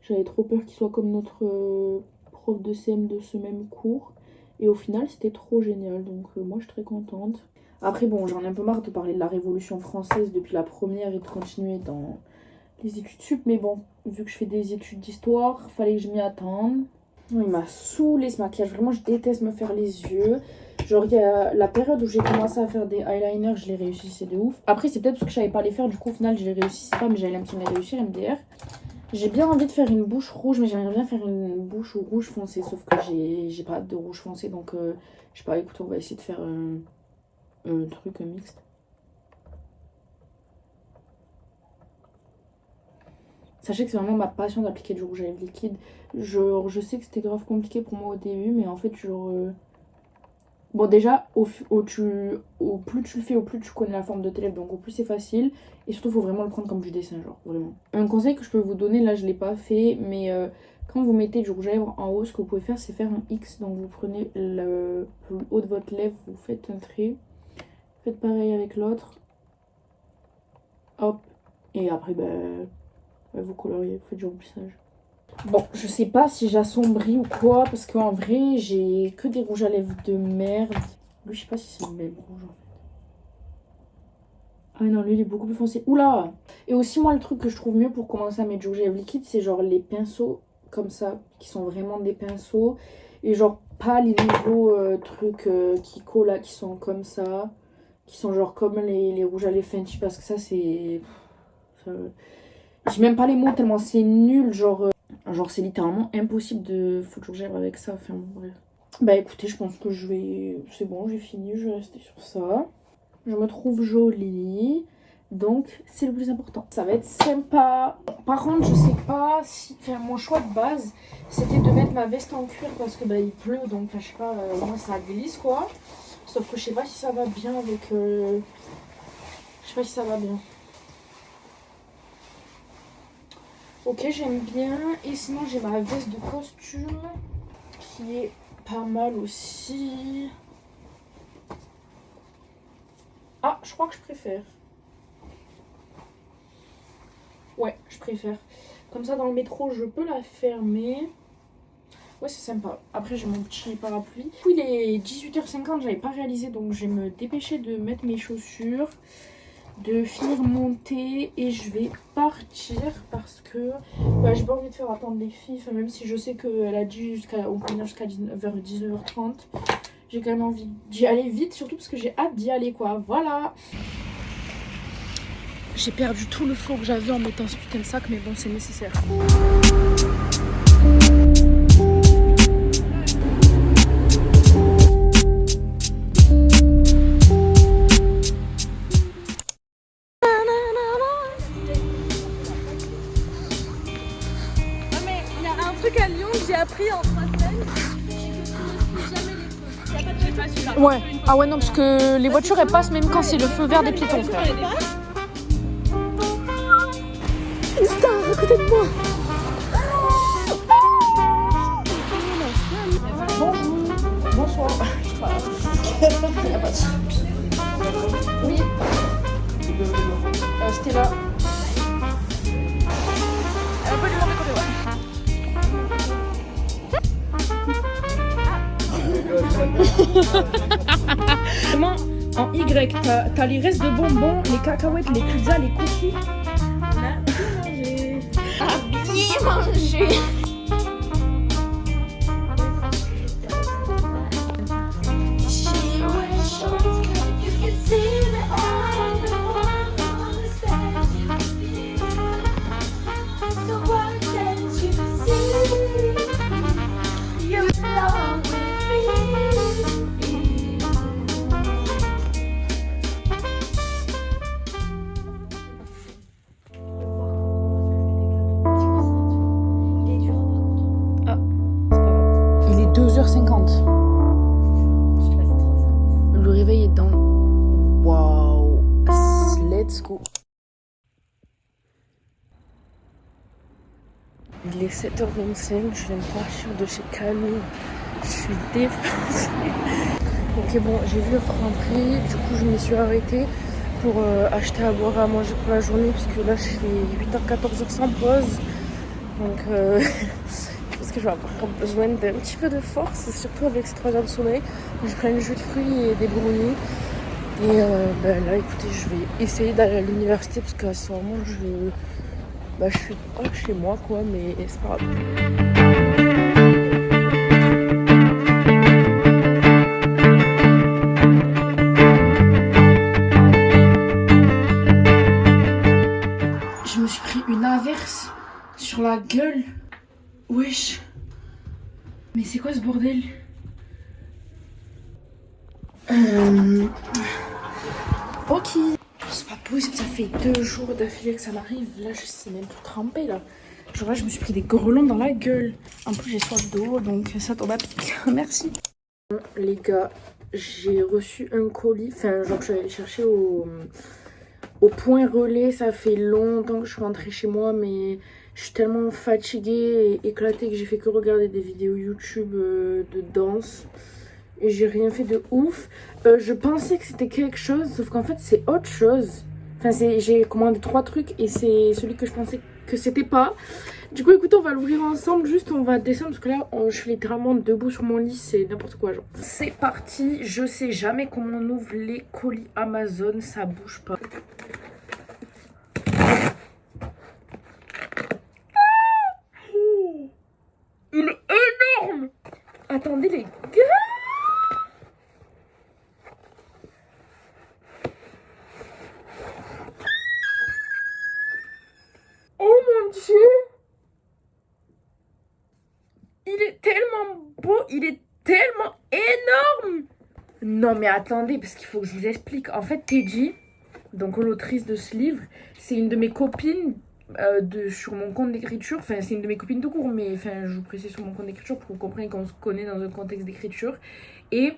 J'avais trop peur qu'il soit comme notre prof de CM de ce même cours. Et au final, c'était trop génial, donc moi je suis très contente. Après, bon, j'en ai un peu marre de parler de la Révolution française depuis la première et de continuer dans les études sup. Mais bon, vu que je fais des études d'histoire, fallait que je m'y attende. Il m'a saoulé ce maquillage. Vraiment, je déteste me faire les yeux. Genre, il y a la période où j'ai commencé à faire des eyeliners, je les réussissais de ouf. Après, c'est peut-être parce que je savais pas les faire. Du coup, au final, je les réussissais pas, mais j'avais l'impression de les réussir, MDR. J'ai bien envie de faire une bouche rouge, mais j'aimerais bien faire une bouche au rouge foncé, sauf que j'ai pas de rouge foncé, donc je sais pas, écoute, on va essayer de faire un truc mixte. Sachez que c'est vraiment ma passion d'appliquer du rouge à lèvres liquide. Genre, je sais que c'était grave compliqué pour moi au début, mais en fait, genre... Bon, déjà, au plus tu le fais, au plus tu connais la forme de tes lèvres, donc au plus c'est facile. Et surtout, il faut vraiment le prendre comme du dessin, genre, vraiment. Un conseil que je peux vous donner, là, je l'ai pas fait, mais quand vous mettez du rouge à lèvres en haut, ce que vous pouvez faire, c'est faire un X. Donc, vous prenez le plus haut de votre lèvre, vous faites un trait. Faites pareil avec l'autre. Hop. Et après, vous coloriez, vous faites du remplissage. Bon, je sais pas si j'assombris ou quoi, parce qu'en vrai, j'ai que des rouges à lèvres de merde. Lui, je sais pas si c'est le même rouge, en fait. Ah non, lui, il est beaucoup plus foncé. Oula! Et aussi, moi, le truc que je trouve mieux pour commencer à mettre du rouge à lèvres liquide, c'est genre les pinceaux comme ça, qui sont vraiment des pinceaux. Et genre, pas les nouveaux trucs qui collent, qui sont comme ça. Qui sont genre comme les rouges à lèvres Fenty, parce que ça, c'est... J'ai même pas les mots tellement c'est nul, genre c'est littéralement impossible de foutre du rouge à lèvres avec ça, enfin bon, bref. Bah écoutez, je pense que je vais... C'est bon, j'ai fini, je vais rester sur ça. Je me trouve jolie, donc c'est le plus important. Ça va être sympa. Par contre, je sais pas si... Enfin, mon choix de base, c'était de mettre ma veste en cuir parce que il pleut, donc je sais pas, moi ça glisse quoi. Sauf que je sais pas si ça va bien avec... Je sais pas si ça va bien. Ok, j'aime bien. Et sinon, j'ai ma veste de costume qui est pas mal aussi. Ah, je crois que je préfère. Ouais, je préfère. Comme ça, dans le métro, je peux la fermer. Ouais, c'est sympa. Après, j'ai mon petit parapluie. Du coup, il est 18h50, j'avais pas réalisé, donc je vais me dépêcher de mettre mes chaussures, de finir mon thé et je vais partir parce que j'ai pas envie de faire attendre les filles, enfin, même si je sais qu'elle a dit on peut venir jusqu'à 19h30. J'ai quand même envie d'y aller vite, surtout parce que j'ai hâte d'y aller quoi, voilà. J'ai perdu tout le flow que j'avais en mettant ce putain de sac, mais bon, c'est nécessaire. À Lyon que j'ai appris en 3 semaines. Ouais, ah ouais non parce que les voitures elles passent même quand c'est le feu vert des piétons frère. Star à côté de moi. Bonjour, bonsoir. Oui. C'était là. Elle peut lui demander côté ouais. Vraiment, en Y, t'as les restes de bonbons, les cacahuètes, les pizzas, les cookies. On a tout mangé. Bien mangé. Il est 2h50. Le réveil est dans... Waouh. Let's go. Il est 7h25, je viens de partir de chez Camille. Je suis défoncée. Ok bon, j'ai vu l'offre rentrer, du coup je me suis arrêtée pour acheter à boire à manger pour la journée parce que là je fais 8h 14h sans pause. Donc je pense que je vais avoir besoin d'un petit peu de force, surtout avec ces 3 heures de sommeil. Je prends un jus de fruits et des brownies. Et là écoutez, je vais essayer d'aller à l'université parce qu'à ce moment je suis pas chez moi quoi, mais c'est pas grave. sur la gueule. Wesh. Mais c'est quoi ce bordel? Ok. C'est pas possible, ça fait 2 jours d'affilée que ça m'arrive. Là, je sais même plus tremper là. Genre là, je me suis pris des grelons dans la gueule. En plus, j'ai soif d'eau, donc ça tombe à pic. Merci. Les gars, j'ai reçu un colis. Enfin, genre, je suis allée le chercher au point relais. Ça fait longtemps que je suis rentrée chez moi, mais je suis tellement fatiguée et éclatée que j'ai fait que regarder des vidéos YouTube de danse. Et j'ai rien fait de ouf. Je pensais que c'était quelque chose, sauf qu'en fait c'est autre chose. Enfin, j'ai commandé 3 trucs et c'est celui que je pensais que c'était pas. Du coup, écoutez, on va l'ouvrir ensemble. Juste, on va descendre parce que là, je suis littéralement debout sur mon lit. C'est n'importe quoi, genre. C'est parti. Je sais jamais comment on ouvre les colis Amazon. Ça bouge pas. Il est énorme. Attendez, les gars. Il est tellement beau, il est tellement énorme. Non mais attendez, parce qu'il faut que je vous explique. En fait, Teddy, donc l'autrice de ce livre, c'est une de mes copines sur mon compte d'écriture. Enfin, c'est une de mes copines tout court, mais enfin, je vous précise sur mon compte d'écriture pour que vous compreniez qu'on se connaît dans un contexte d'écriture. Et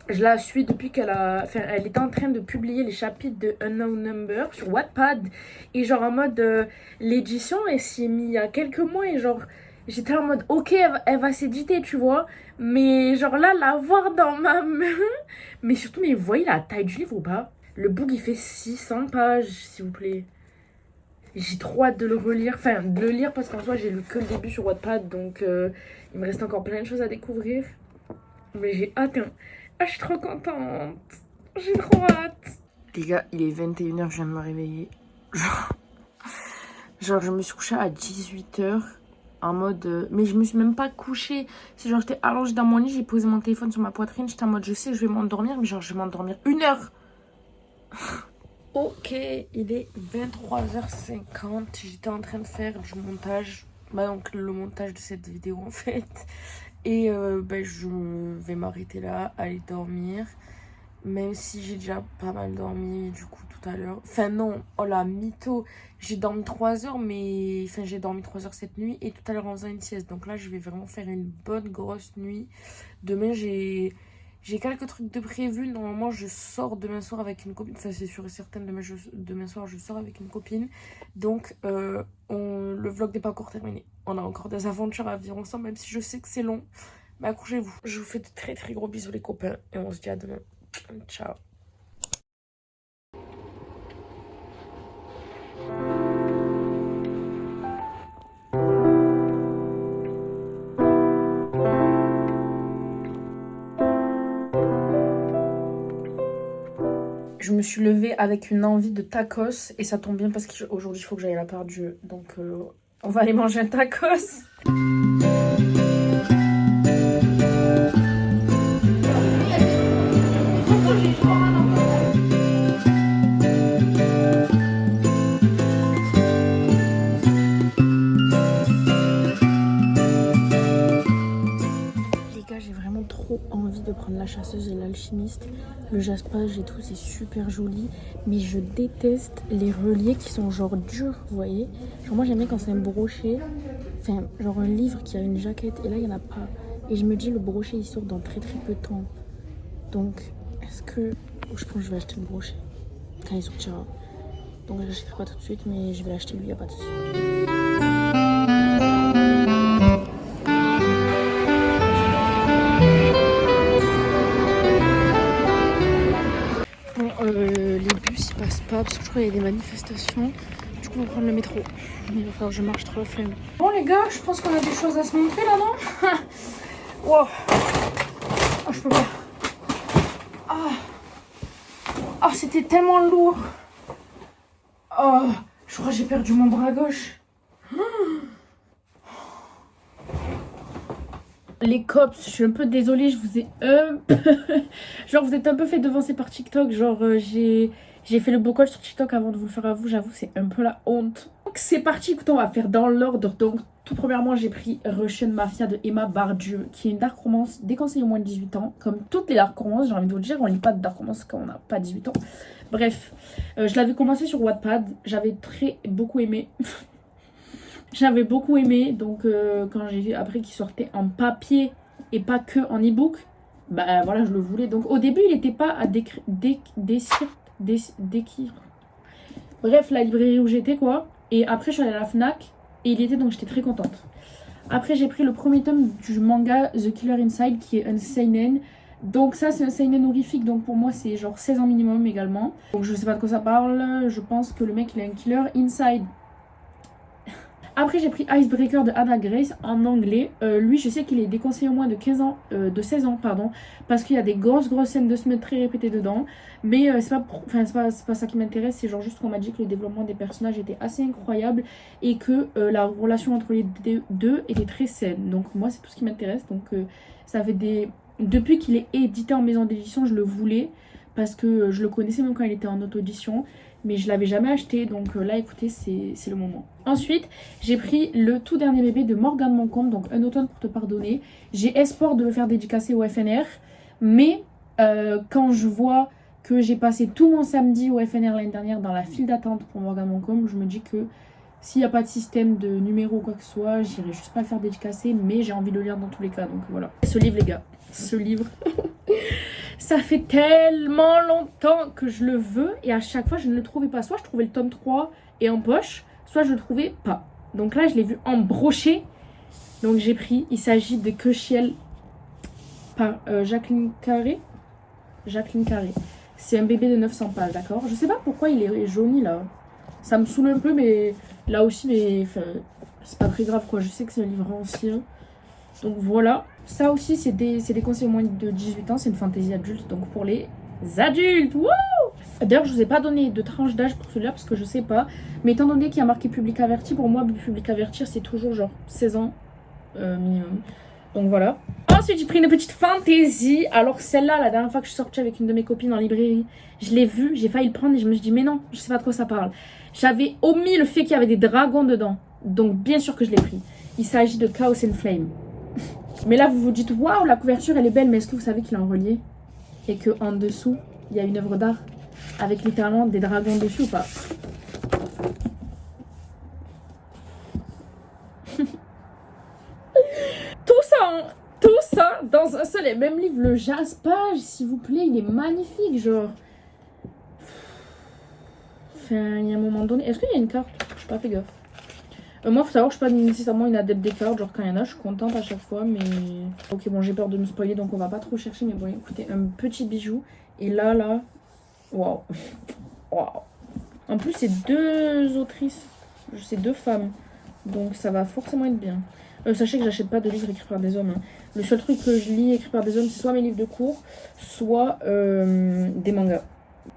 je la suis depuis qu'elle a... Enfin, elle était en train de publier les chapitres de Unknown Number sur Wattpad. Et genre en mode... l'édition, elle s'y est mise il y a quelques mois et genre... J'étais en mode, ok, elle va s'éditer, tu vois. Mais genre là, la voir dans ma main... Mais surtout, mais vous voyez la taille du livre ou pas? Le book, il fait 600 pages, s'il vous plaît. J'ai trop hâte de le relire. Enfin, de le lire parce qu'en soi, j'ai lu que le début sur Wattpad. Donc, il me reste encore plein de choses à découvrir. Mais j'ai hâte, hein. Ah, je suis trop contente. J'ai trop hâte. Les gars, il est 21h, je viens de me réveiller. Genre je me suis couchée à 18h. En mode... mais je me suis même pas couchée. C'est genre j'étais allongée dans mon lit, j'ai posé mon téléphone sur ma poitrine. J'étais en mode je sais que je vais m'endormir, mais genre je vais m'endormir 1 heure. Ok, il est 23h50. J'étais en train de faire du montage. Bah donc le montage de cette vidéo en fait. Et je vais m'arrêter là, aller dormir. Même si j'ai déjà pas mal dormi du coup tout à l'heure. Enfin non, oh la mytho. J'ai dormi 3 heures, mais... Enfin j'ai dormi 3 heures cette nuit et tout à l'heure en faisant une sieste. Donc là je vais vraiment faire une bonne grosse nuit. Demain j'ai quelques trucs de prévus. Normalement je sors demain soir avec une copine. Enfin c'est sûr et certain, demain soir je sors avec une copine. Donc le vlog n'est pas encore terminé. On a encore des aventures à vivre ensemble, même si je sais que c'est long. Mais accrochez-vous. Je vous fais de très très gros bisous les copains. Et on se dit à demain. Ciao. Je me suis levée avec une envie de tacos et ça tombe bien parce qu'aujourd'hui il faut que j'aille à la part de Dieu. Donc on va aller manger un tacos. Envie de prendre la chasseuse et l'alchimiste, le jaspage et tout, c'est super joli, mais je déteste les reliés qui sont genre durs, vous voyez. Genre moi j'aime bien quand c'est un brochet, enfin genre un livre qui a une jaquette et là il n'y en a pas, et je me dis le brochet il sort dans très très peu de temps, donc est-ce que je pense que je vais acheter le brochet quand il sortira. Donc je l'achèterai pas tout de suite, mais je vais l'acheter lui, il n'y a pas de souci. Les bus ils passent pas parce que je crois qu'il y a des manifestations. Du coup on va prendre le métro. Mais il va falloir que je marche, trop la flemme. Bon les gars, je pense qu'on a des choses à se montrer là, non? Wow. Oh, je peux pas. Ah, c'était tellement lourd. Oh, je crois que j'ai perdu mon bras gauche. Les cops, je suis un peu désolée, je vous ai genre vous êtes un peu fait devancer par TikTok. Genre j'ai fait le beau col sur TikTok avant de vous le faire à vous. J'avoue c'est un peu la honte. Donc c'est parti, écoute, on va faire dans l'ordre. Donc tout premièrement j'ai pris Russian Mafia de Emma Bardieu, qui est une dark romance déconseillée au moins de 18 ans. Comme toutes les dark romances, j'ai envie de vous le dire, on lit pas de dark romance quand on n'a pas 18 ans. Bref, je l'avais commencé sur Wattpad, j'avais beaucoup aimé. J'avais beaucoup aimé, donc quand j'ai vu après qu'il sortait en papier et pas que en e-book, bah voilà, je le voulais. Donc au début il n'était pas à décrire. Bref, la librairie où j'étais quoi. Et après je suis allée à la Fnac et il y était, donc j'étais très contente. Après j'ai pris le premier tome du manga The Killer Inside, qui est un seinen. Donc ça c'est un seinen horrifique, donc pour moi c'est genre 16 ans minimum également. Donc je sais pas de quoi ça parle, je pense que le mec il a un killer inside. Après j'ai pris Icebreaker de Anna Grace en anglais. Lui je sais qu'il est déconseillé au moins de 16 ans pardon, parce qu'il y a des grosses scènes de semaines très répétées dedans. Mais c'est pas ça qui m'intéresse, c'est genre juste qu'on m'a dit que le développement des personnages était assez incroyable et que la relation entre les deux était très saine. Donc moi c'est tout ce qui m'intéresse. Donc ça fait depuis qu'il est édité en maison d'édition, je le voulais parce que je le connaissais même quand il était en auto-édition, mais je l'avais jamais acheté. Donc là écoutez, c'est le moment. Ensuite j'ai pris le tout dernier bébé de Morgane Moncombe, donc Un automne pour te pardonner. J'ai espoir de le faire dédicacer au FNR, mais quand je vois que j'ai passé tout mon samedi au FNR l'année dernière dans la file d'attente pour Morgane Moncombe, je me dis que s'il n'y a pas de système de numéro ou quoi que ce soit, j'irai juste pas le faire dédicacer, mais j'ai envie de le lire dans tous les cas, donc voilà. Ce livre les gars, ce livre, ça fait tellement longtemps que je le veux et à chaque fois je ne le trouvais pas. Soit je trouvais le tome 3 et en poche, soit je le trouvais pas. Donc là je l'ai vu en broché, donc j'ai pris. Il s'agit de Que Ciel par Jacqueline Carré. C'est un bébé de 900 pages, d'accord. Je sais pas pourquoi il est jauni là. Ça me saoule un peu, mais là aussi, c'est pas très grave quoi. Je sais que c'est un livre ancien. Donc voilà. Ça aussi, c'est des conseils au moins de 18 ans. C'est une fantaisie adulte, donc pour les adultes. Wouh! D'ailleurs, je vous ai pas donné de tranche d'âge pour celui-là parce que je sais pas. Mais étant donné qu'il y a marqué public averti, pour moi, public averti, c'est toujours genre 16 ans minimum. Donc voilà. Ensuite, j'ai pris une petite fantaisie. Alors celle-là, la dernière fois que je suis sortie avec une de mes copines en librairie, je l'ai vue, j'ai failli le prendre et je me suis dit mais non, je sais pas de quoi ça parle. J'avais omis le fait qu'il y avait des dragons dedans. Donc bien sûr que je l'ai pris. Il s'agit de Chaos and Flame. Mais là, vous vous dites waouh, la couverture elle est belle, mais est-ce que vous savez qu'il est en relié et que en dessous, il y a une œuvre d'art avec littéralement des dragons dessus ou pas? Tout ça dans un seul et même livre. Le jaspage, s'il vous plaît, il est magnifique, genre. Enfin, il y a un moment donné. Est-ce qu'il y a une carte? Je suis pas fait gaffe. Moi, faut savoir que je suis pas nécessairement une adepte des cartes. Genre, quand il y en a, je suis contente à chaque fois. Mais. Ok, bon, j'ai peur de me spoiler, donc on va pas trop chercher. Mais bon, écoutez, un petit bijou. Et là. Waouh. Waouh. En plus, c'est deux autrices. C'est deux femmes. Donc, ça va forcément être bien. Sachez que j'achète pas de livres écrits par des hommes. Hein. Le seul truc que je lis écrit par des hommes, c'est soit mes livres de cours, soit des mangas.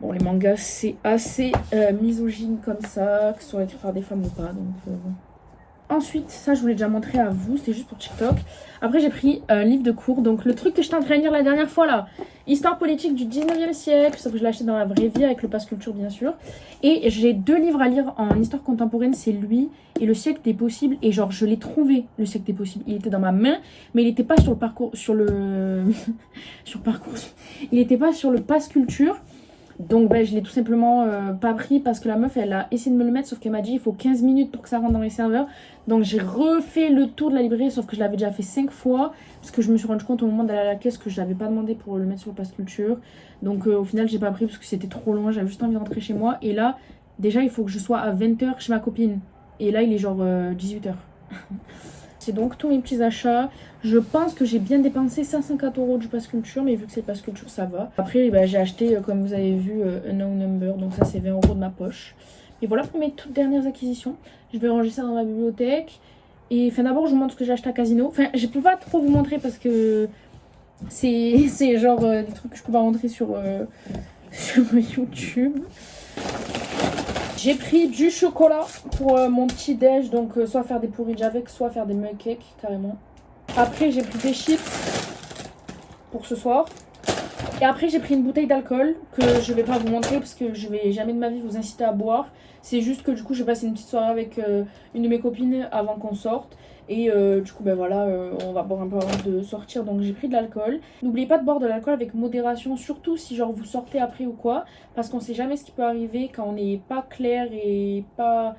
Bon, les mangas, c'est assez misogyne comme ça, que ce soit écrit par des femmes ou pas. Donc, bon. Ensuite, ça, je vous l'ai déjà montré à vous, c'était juste pour TikTok. Après, j'ai pris un livre de cours. Donc, le truc que j'étais en train de lire la dernière fois, là, Histoire politique du 19e siècle, sauf que je l'ai acheté dans la vraie vie avec le Pass Culture, bien sûr. Et j'ai deux livres à lire en histoire contemporaine, c'est lui et Le siècle des possibles. Et genre, je l'ai trouvé, Le siècle des possibles. Il était dans ma main, mais il n'était pas sur le parcours, il n'était pas sur le Pass Culture. Donc je l'ai tout simplement pas pris parce que la meuf elle a essayé de me le mettre, sauf qu'elle m'a dit il faut 15 minutes pour que ça rentre dans les serveurs. Donc j'ai refait le tour de la librairie, sauf que je l'avais déjà fait 5 fois parce que je me suis rendu compte au moment d'aller à la caisse que je n'avais pas demandé pour le mettre sur le Pass Culture. Donc au final j'ai pas pris parce que c'était trop loin, j'avais juste envie de rentrer chez moi. Et là déjà il faut que je sois à 20h chez ma copine. Et là il est genre 18h. C'est donc tous mes petits achats. Je pense que j'ai bien dépensé 504 € du Pass Culture, mais vu que c'est le Pass Culture, ça va. Après, j'ai acheté, comme vous avez vu, Unknown Number, donc ça c'est 20 € de ma poche. Et voilà pour mes toutes dernières acquisitions. Je vais ranger ça dans ma bibliothèque. Et enfin, d'abord, je vous montre ce que j'ai acheté à Casino. Enfin, je peux pas trop vous montrer parce que c'est genre des trucs que je peux pas montrer sur YouTube. J'ai pris du chocolat pour mon petit déj, donc soit faire des porridge avec, soit faire des mug cakes carrément. Après j'ai pris des chips pour ce soir. Et après j'ai pris une bouteille d'alcool que je vais pas vous montrer parce que je vais jamais de ma vie vous inciter à boire. C'est juste que du coup j'ai passé une petite soirée avec une de mes copines avant qu'on sorte. Et du coup ben voilà, on va boire un peu avant de sortir, donc j'ai pris de l'alcool. N'oubliez pas de boire de l'alcool avec modération, surtout si genre vous sortez après ou quoi, parce qu'on sait jamais ce qui peut arriver quand on n'est pas clair et pas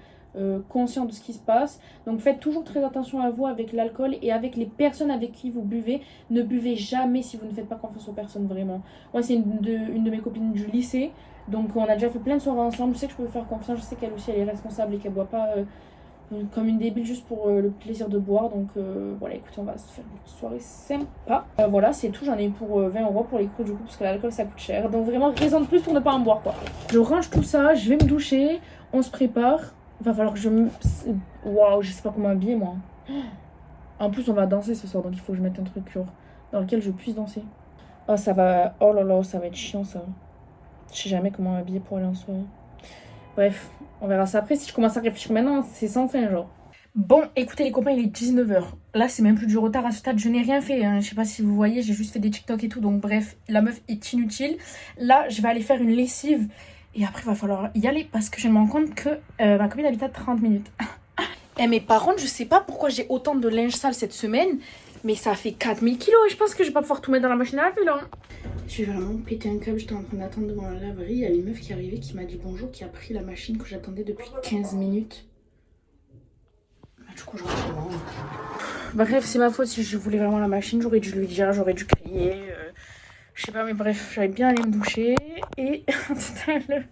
conscient de ce qui se passe. Donc faites toujours très attention à vous avec l'alcool et avec les personnes avec qui vous buvez. Ne buvez jamais si vous ne faites pas confiance aux personnes, vraiment. Moi c'est une de mes copines du lycée, donc on a déjà fait plein de soirées ensemble. Je sais que je peux lui faire confiance, je sais qu'elle aussi elle est responsable et qu'elle boit pas comme une débile juste pour le plaisir de boire. Donc voilà, écoutez, on va se faire une petite soirée sympa. Voilà, c'est tout, j'en ai eu pour 20 € pour les cours du coup, parce que l'alcool ça coûte cher. Donc vraiment raison de plus pour ne pas en boire quoi. Je range tout ça, je vais me doucher, on se prépare. Va falloir que je me... Waouh, je sais pas comment m'habiller moi. En plus on va danser ce soir, donc il faut que je mette un truc genre dans lequel je puisse danser. Oh ça va, oh là là, ça va être chiant ça. Je sais jamais comment m'habiller pour aller en soirée. Bref, on verra ça après. Si je commence à réfléchir maintenant, c'est sans fin genre. Bon, écoutez les copains, il est 19 h. Là, c'est même plus du retard à ce stade. Je n'ai rien fait, hein. Je sais pas si vous voyez, j'ai juste fait des TikTok et tout. Donc bref, la meuf est inutile. Là, je vais aller faire une lessive. Et après, il va falloir y aller parce que je me rends compte que ma copine habite à 30 minutes. Eh mais par contre, je sais pas pourquoi j'ai autant de linge sale cette semaine. Mais ça fait 4000 kilos et je pense que je vais pas pouvoir tout mettre dans la machine à laver là. J'ai vraiment pété un câble, j'étais en train d'attendre devant la laverie. Il y a une meuf qui est arrivée qui m'a dit bonjour, qui a pris la machine que j'attendais depuis 15 minutes. Bah, du coup, je rentre chez moi. Bref, c'est ma faute si je voulais vraiment la machine. J'aurais dû lui dire, j'aurais dû crier. Je sais pas, mais bref, j'allais bien aller me doucher. Et tout à l'heure.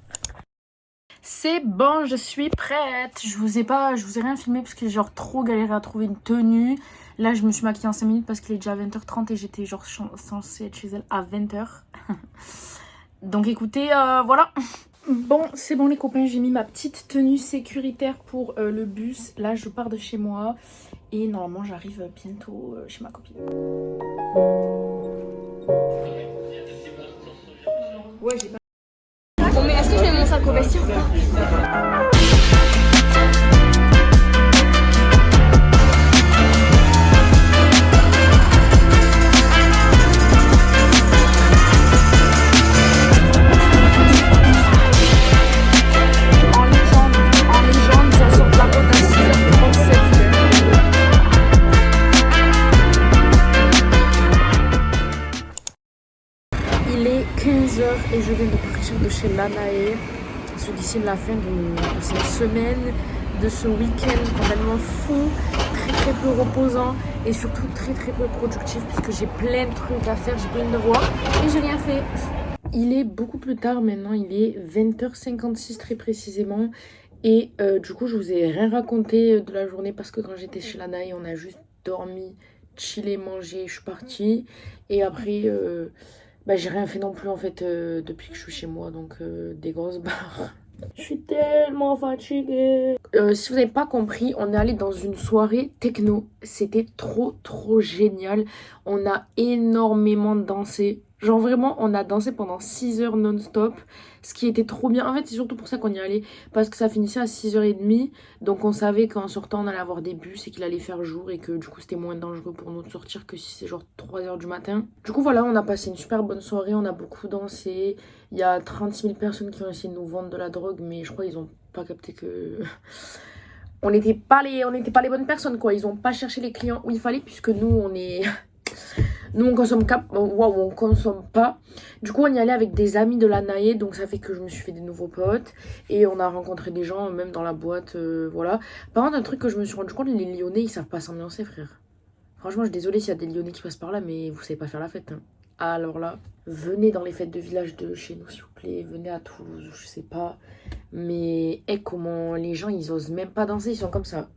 C'est bon, je suis prête. Je vous ai rien filmé parce que j'ai genre trop galéré à trouver une tenue. Là, je me suis maquillée en 5 minutes parce qu'il est déjà 20h30 et j'étais genre censée être chez elle à 20h. Donc écoutez, voilà. Bon, c'est bon les copains, j'ai mis ma petite tenue sécuritaire pour le bus. Là, je pars de chez moi et normalement, j'arrive bientôt chez ma copine. Ouais, j'ai pas... Bon, mais est-ce que je mets mon sac au vestiaire ou pas? Il est 15 h et je viens de partir de chez Lanae. C'est d'ici la fin de cette semaine, de ce week-end complètement fou, très peu reposant et surtout très peu productif puisque j'ai plein de trucs à faire, j'ai plein de devoirs et j'ai rien fait. Il est beaucoup plus tard maintenant, il est 20h56 très précisément et du coup je vous ai rien raconté de la journée parce que quand j'étais chez Lanae on a juste dormi, chillé, mangé, je suis partie et après... bah, j'ai rien fait non plus en fait depuis que je suis chez moi, donc des grosses barres. Je suis tellement fatiguée. Si vous n'avez pas compris, on est allé dans une soirée techno. C'était trop génial. On a énormément dansé. Genre vraiment, on a dansé pendant 6 heures non-stop. Ce qui était trop bien. En fait, c'est surtout pour ça qu'on y allait. Parce que ça finissait à 6h30. Donc on savait qu'en sortant, on allait avoir des bus et qu'il allait faire jour. Et que du coup, c'était moins dangereux pour nous de sortir que si c'est genre 3h du matin. Du coup, voilà, on a passé une super bonne soirée. On a beaucoup dansé. Il y a 36 000 personnes qui ont essayé de nous vendre de la drogue. Mais je crois qu'ils ont pas capté que... on n'était pas les bonnes personnes, quoi. Ils ont pas cherché les clients où il fallait. Puisque nous, on est... Nous on consomme on consomme pas. Du coup on y allait avec des amis de Lanae. Donc ça fait que je me suis fait des nouveaux potes. Et on a rencontré des gens même dans la boîte. Voilà. Par contre un truc que je me suis rendu compte, les Lyonnais ils savent pas s'ambiancer frère. Franchement je suis désolée s'il y a des Lyonnais qui passent par là. Mais vous savez pas faire la fête hein. Alors là, venez dans les fêtes de village de chez nous s'il vous plaît. Venez à Toulouse, je sais pas. Mais comment les gens ils osent même pas danser. Ils sont comme ça.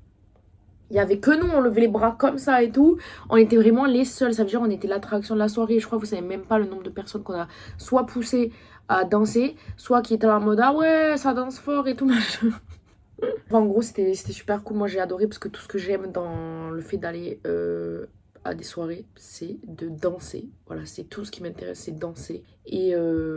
Il y avait que nous, on levait les bras comme ça et tout. On était vraiment les seuls. Ça veut dire on était l'attraction de la soirée. Je crois que vous savez même pas le nombre de personnes qu'on a soit poussé à danser, soit qui étaient en mode ah ouais, ça danse fort et tout. En gros, c'était super cool. Moi, j'ai adoré parce que tout ce que j'aime dans le fait d'aller à des soirées, c'est de danser. Voilà, c'est tout ce qui m'intéresse, c'est danser. Et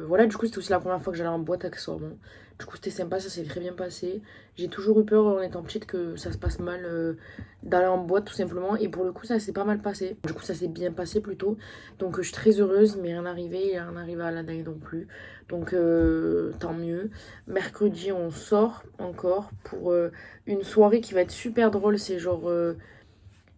voilà, du coup, c'était aussi la première fois que j'allais en boîte accessoirement. Du coup, c'était sympa, ça s'est très bien passé. J'ai toujours eu peur en étant petite que ça se passe mal d'aller en boîte tout simplement. Et pour le coup, ça s'est pas mal passé. Du coup, ça s'est bien passé plutôt. Donc, je suis très heureuse, mais rien arrivé à la dingue non plus. Donc, tant mieux. Mercredi, on sort encore pour une soirée qui va être super drôle. C'est genre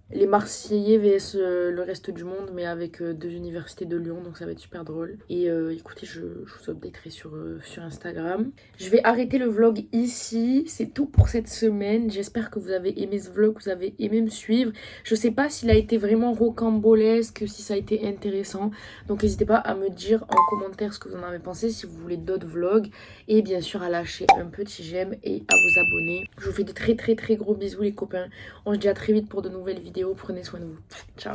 les Marseillais vs le reste du monde, mais avec deux universités de Lyon, donc ça va être super drôle. Et écoutez, je vous updaterai sur Instagram. Je vais arrêter le vlog ici, c'est tout pour cette semaine. J'espère que vous avez aimé ce vlog, que vous avez aimé me suivre. Je sais pas s'il a été vraiment rocambolesque, si ça a été intéressant. Donc n'hésitez pas à me dire en commentaire ce que vous en avez pensé, si vous voulez d'autres vlogs. Et bien sûr à lâcher un petit j'aime et à vous abonner. Je vous fais de très gros bisous les copains. On se dit à très vite pour de nouvelles vidéos. Prenez soin de vous. Ciao.